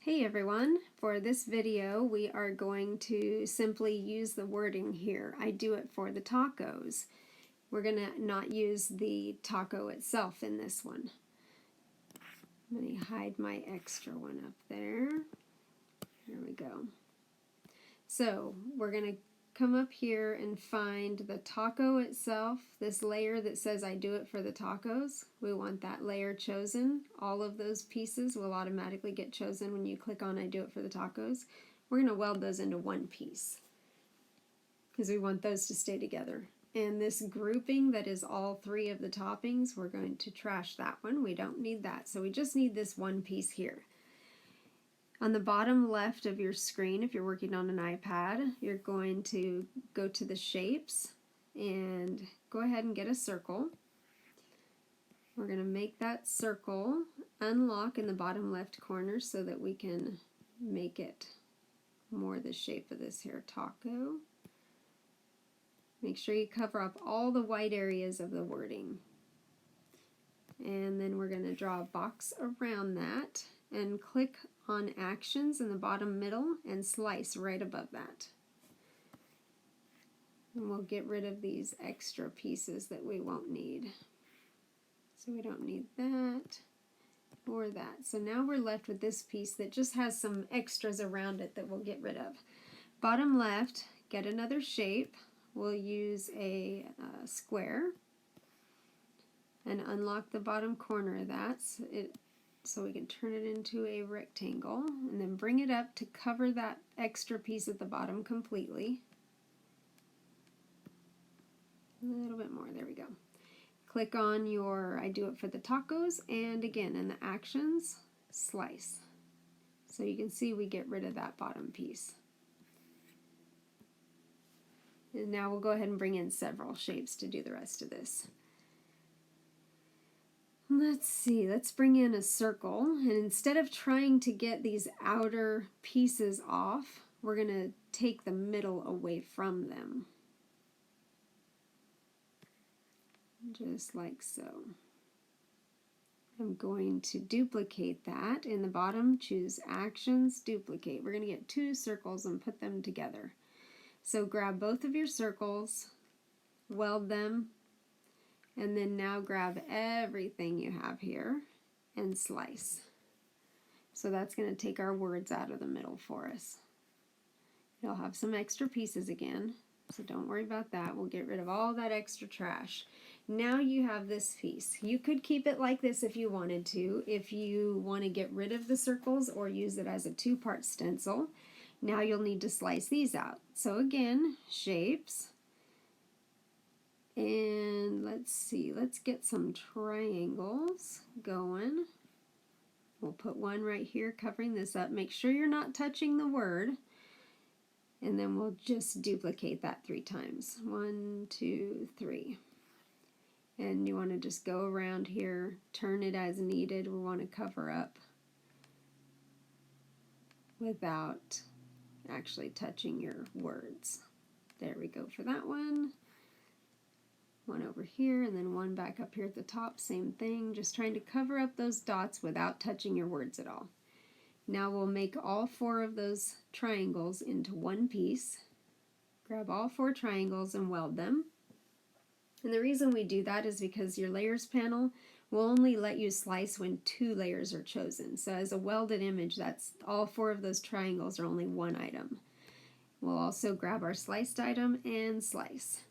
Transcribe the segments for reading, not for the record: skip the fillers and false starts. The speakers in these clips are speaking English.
Hey everyone, for this video we are going to simply use the wording here. I do it for the tacos. We're going to not use the taco itself in this one. Let me hide my extra one up there. There we go. So we're going to come up here and find the taco itself, this layer that says I do it for the tacos. We want that layer chosen. All of those pieces will automatically get chosen when you click on I do it for the tacos. We're going to weld those into one piece because we want those to stay together. And this grouping that is all three of the toppings, we're going to trash that one. We don't need that. So we just need this one piece here. On the bottom left of your screen, if you're working on an iPad, you're going to go to the shapes and go ahead and get a circle. We're going to make that circle unlock in the bottom left corner so that we can make it more the shape of this here taco. Make sure you cover up all the white areas of the wording. And then we're going to draw a box around that and click on actions in the bottom middle and slice right above that. And we'll get rid of these extra pieces that we won't need. So we don't need that or that. So now we're left with this piece that just has some extras around it that we'll get rid of. Bottom left, get another shape. We'll use a square and unlock the bottom corner of that so we can turn it into a rectangle, and then bring it up to cover that extra piece at the bottom completely. A little bit more, there we go. Click on your I do it for the tacos, and again in the actions, slice. So you can see we get rid of that bottom piece. And now we'll go ahead and bring in several shapes to do the rest of this. Let's see, let's bring in a circle, and instead of trying to get these outer pieces off, we're going to take the middle away from them. Just like so. I'm going to duplicate that. In the bottom, choose Actions, Duplicate. We're going to get two circles and put them together. So grab both of your circles, weld them, and then now grab everything you have here and slice. So that's going to take our words out of the middle for us. You'll have some extra pieces again, so don't worry about that. We'll get rid of all that extra trash. Now you have this piece. You could keep it like this if you wanted to, if you want to get rid of the circles or use it as a two-part stencil. Now you'll need to slice these out. So again, shapes. And let's see, let's get some triangles going. We'll put one right here covering this up. Make sure you're not touching the word. And then we'll just duplicate that 3 times. 1, 2, 3. And you want to just go around here, turn it as needed. We want to cover up without actually touching your words. There we go for that one. One over here, and then one back up here at the top, same thing, just trying to cover up those dots without touching your words at all. Now we'll make all 4 of those triangles into one piece. Grab all 4 triangles and weld them. And the reason we do that is because your layers panel will only let you slice when 2 layers are chosen. So as a welded image, that's all 4 of those triangles are only one item. We'll also grab our sliced item and slice.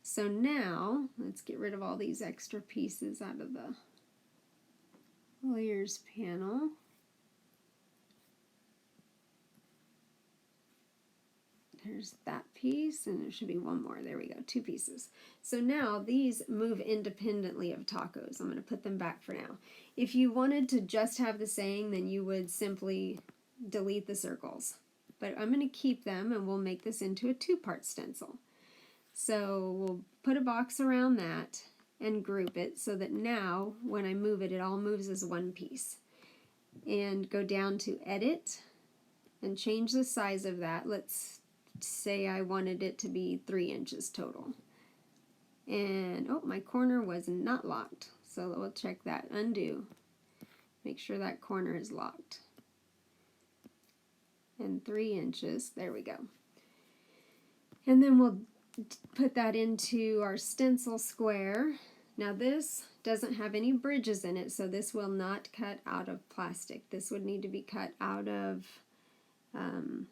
So now, let's get rid of all these extra pieces out of the layers panel. There's that piece, and there should be one more. There we go, 2 pieces. So now these move independently of tacos. I'm going to put them back for now. If you wanted to just have the saying, then you would simply delete the circles. But I'm going to keep them, and we'll make this into a 2-part stencil. So we'll put a box around that and group it so that now when I move it, it all moves as one piece. And go down to Edit and change the size of that. Let's say I wanted it to be 3 inches total. And oh, my corner was not locked. So we'll check that. Undo. Make sure that corner is locked. and 3 inches. There we go. And then we'll put that into our stencil square. Now this doesn't have any bridges in it, so this will not cut out of plastic. This would need to be cut out of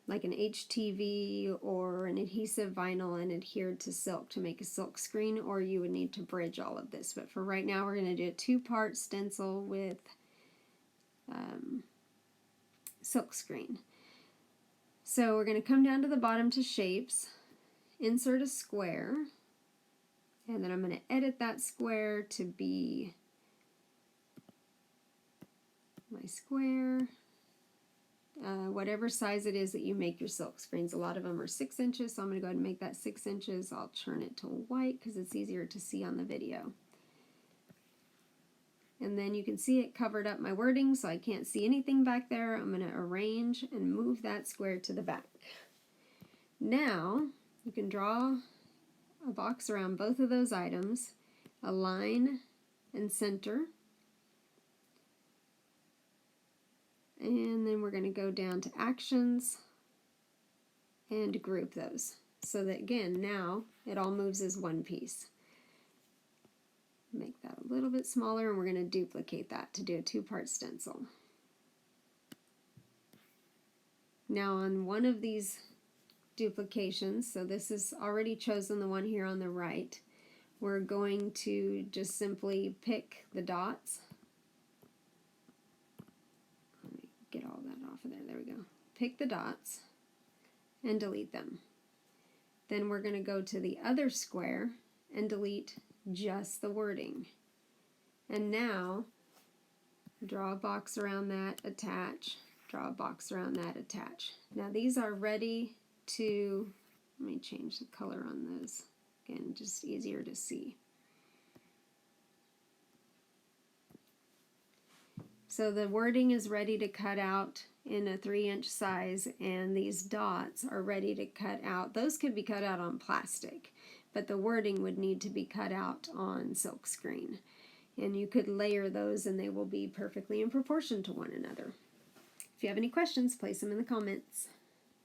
like an HTV or an adhesive vinyl and adhered to silk to make a silk screen, or you would need to bridge all of this. But for right now, we're going to do a 2-part stencil with silk screen. So we're going to come down to the bottom to shapes, insert a square, and then I'm going to edit that square to be my square, whatever size it is that you make your silk screens. A lot of them are 6 inches, so I'm going to go ahead and make that 6 inches. I'll turn it to white because it's easier to see on the video. And then you can see it covered up my wording, so I can't see anything back there. I'm going to arrange and move that square to the back. Now you can draw a box around both of those items, align and center, and then we're going to go down to actions and group those so that again now it all moves as one piece. Make that a little bit smaller, and we're going to duplicate that to do a 2-part stencil. Now on one of these duplications, so this is already chosen, the one here on the right, we're going to just simply pick the dots. Let me get all that off of there. There we go. Pick the dots and delete them. Then we're going to go to the other square and delete just the wording. And now draw a box around that, attach, draw a box around that, attach. Now these are ready to, let me change the color on those. Again, just easier to see. So the wording is ready to cut out in a 3-inch size, and these dots are ready to cut out. Those could be cut out on plastic, but the wording would need to be cut out on silkscreen. And you could layer those and they will be perfectly in proportion to one another. If you have any questions, place them in the comments.